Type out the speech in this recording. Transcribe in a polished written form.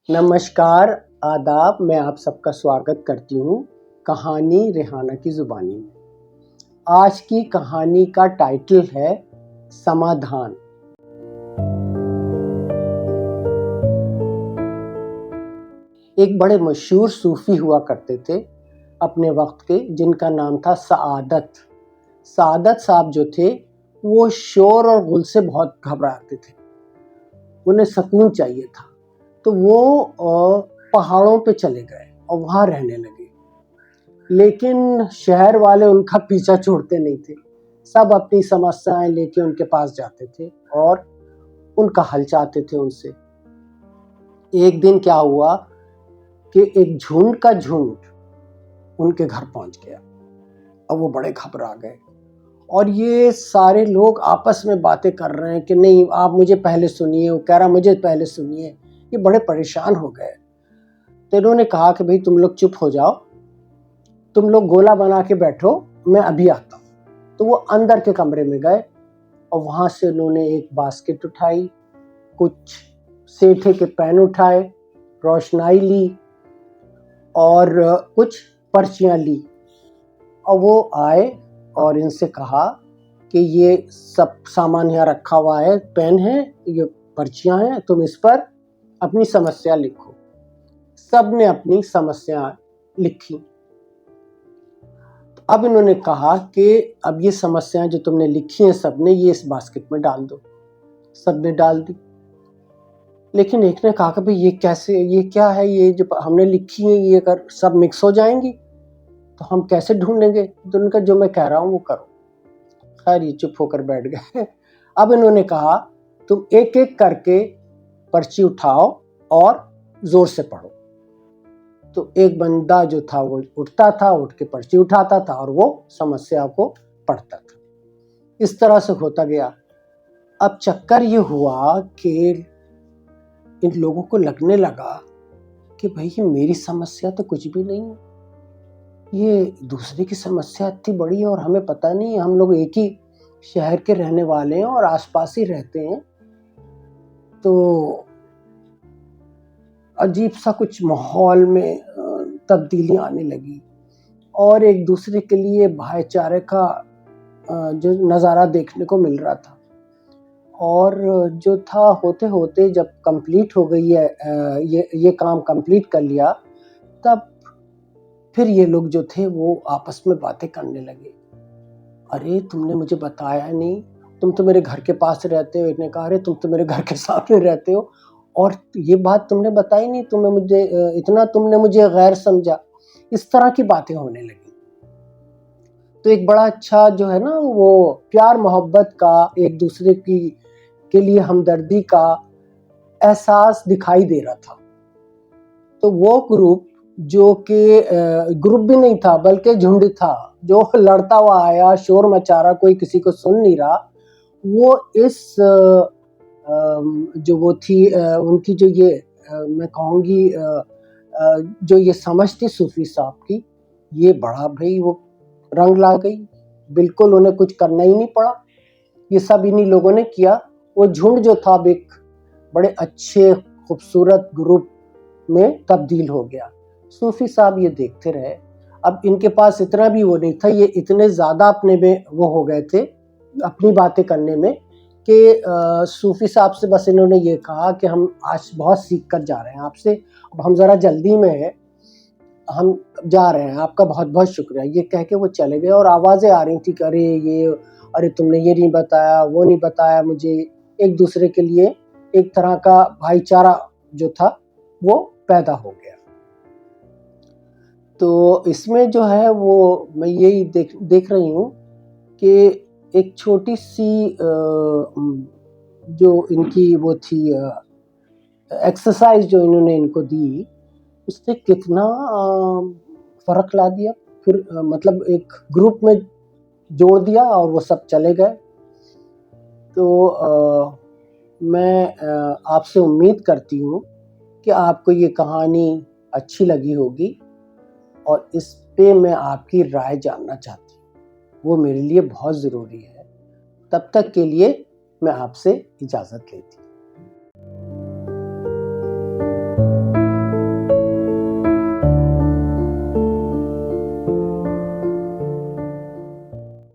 नमस्कार, आदाब। मैं आप सबका स्वागत करती हूँ कहानी रेहाना की ज़ुबानी में। आज की कहानी का टाइटल है समाधान। एक बड़े मशहूर सूफ़ी हुआ करते थे अपने वक्त के, जिनका नाम था सआदत। सआदत साहब जो थे वो शोर और गुल से बहुत घबराते थे, उन्हें सुकून चाहिए था। तो वो पहाड़ों पे चले गए और वहाँ रहने लगे। लेकिन शहर वाले उनका पीछा छोड़ते नहीं थे। सब अपनी समस्याएं लेके उनके पास जाते थे और उनका हल चाहते थे उनसे। एक दिन क्या हुआ कि एक झुंड का झुंड उनके घर पहुंच गया और वो बड़े घबरा गए। और ये सारे लोग आपस में बातें कर रहे हैं कि नहीं, आप मुझे पहले सुनिए। वो कह रहा मुझे पहले सुनिए। ये बड़े परेशान हो गए। तो इन्होंने कहा कि भाई तुम लोग चुप हो जाओ, तुम लोग गोला बना के बैठो, मैं अभी आता हूँ। तो वो अंदर के कमरे में गए और वहाँ से उन्होंने एक बास्केट उठाई, कुछ सेठे के पेन उठाए, रोशनाई ली और कुछ पर्चियाँ ली। और वो आए और इनसे कहा कि ये सब सामान यहाँ रखा हुआ है, पेन है, ये पर्चियाँ हैं, तुम इस पर अपनी समस्या लिखो। सब ने अपनी समस्या लिखी। अब इन्होंने कहा कि अब ये समस्याएं जो तुमने लिखी हैं सबने, ये इस बास्केट में डाल दो। सबने डाल दी। लेकिन एक ने कहा कि भाई ये कैसे, ये क्या है, ये जो हमने लिखी है ये अगर सब मिक्स हो जाएंगी तो हम कैसे ढूंढेंगे। तो उनका जो मैं कह रहा हूँ वो करो। खैर ये चुप होकर बैठ गए। अब इन्होंने कहा तुम एक एक करके पर्ची उठाओ और जोर से पढ़ो। तो एक बंदा जो था वो उठता था, उठ के पर्ची उठाता था और वो समस्या को पढ़ता था। इस तरह से होता गया। अब चक्कर ये हुआ कि इन लोगों को लगने लगा कि भाई ये मेरी समस्या तो कुछ भी नहीं है, ये दूसरे की समस्या इतनी बड़ी है और हमें पता नहीं है। हम लोग एक ही शहर के रहने वाले हैं और आसपास ही रहते हैं। तो अजीब सा कुछ माहौल में तब्दीलियां आने लगी और एक दूसरे के लिए भाईचारे का जो नज़ारा देखने को मिल रहा था। और जो था होते होते जब कंप्लीट हो गई है, ये काम कंप्लीट कर लिया, तब फिर ये लोग जो थे वो आपस में बातें करने लगे। अरे तुमने मुझे बताया नहीं, तुम तो मेरे घर के पास रहते हो। इन्होंने कहा अरे तुम तो मेरे घर के सामने रहते हो और ये बात तुमने बताई नहीं, तुमने मुझे गैर समझा। इस तरह की बातें होने लगी। तो एक बड़ा अच्छा जो है ना वो प्यार मोहब्बत का, एक दूसरे की के लिए हमदर्दी का एहसास दिखाई दे रहा था। तो वो ग्रुप जो कि ग्रुप भी नहीं था बल्कि झुंड था, जो लड़ता हुआ आया, शोर मचा रहा, कोई किसी को सुन नहीं रहा, वो इस जो वो थी उनकी जो ये मैं कहूँगी जो ये समझ थी सूफी साहब की, ये बड़ा भाई वो रंग ला गई। बिल्कुल उन्हें कुछ करना ही नहीं पड़ा, ये सब इन्हीं लोगों ने किया। वो झुंड जो था अब एक बड़े अच्छे खूबसूरत ग्रुप में तब्दील हो गया। सूफी साहब ये देखते रहे। अब इनके पास इतना भी वो नहीं था, ये इतने ज़्यादा अपने में वो हो गए थे अपनी बातें करने में कि सूफी साहब से बस इन्होंने ये कहा कि हम आज बहुत सीख कर जा रहे हैं आपसे, अब हम ज़रा जल्दी में है, हम जा रहे हैं, आपका बहुत बहुत शुक्रिया। ये कह के वो चले गए और आवाज़ें आ रही थी कि अरे तुमने ये नहीं बताया, वो नहीं बताया मुझे। एक दूसरे के लिए एक तरह का भाईचारा जो था वो पैदा हो गया। तो इसमें जो है वो मैं यही देख रही हूँ कि एक छोटी सी जो इनकी वो थी एक्सरसाइज जो इन्होंने इनको दी, उसने कितना फ़र्क ला दिया। फिर मतलब एक ग्रुप में जोड़ दिया और वो सब चले गए। तो मैं आपसे उम्मीद करती हूँ कि आपको ये कहानी अच्छी लगी होगी और इस पे मैं आपकी राय जानना चाहती हूँ, वो मेरे लिए बहुत ज़रूरी है। तब तक के लिए मैं आपसे इजाज़त लेती हूँ।